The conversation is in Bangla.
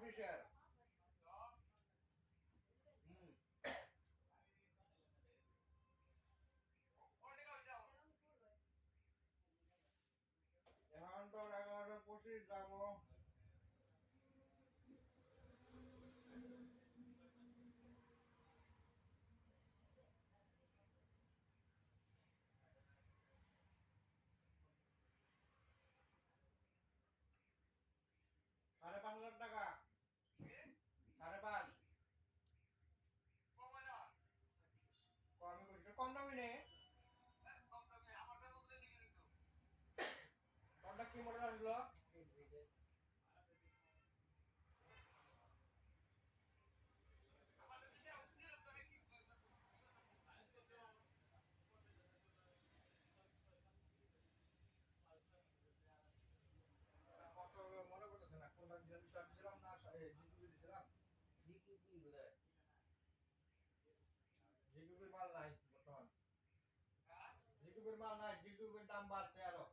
অফিসের এখন তো 11:25 যাবো। ৳5,500 টাকা। 5,500 কমই করছি, কম দামি নেই। তোরটা কি মডেল আসলো? কত মনে করতেছে না, কোনটা দিছিলাম না জিকিউবি দিছিলাম। জিকিউবি বোধহয়, জিকিউবির মাল নাই বর্তমান। জিকিউবির মাল নাই, জিকিউবির দাম বাড়ছে আরো।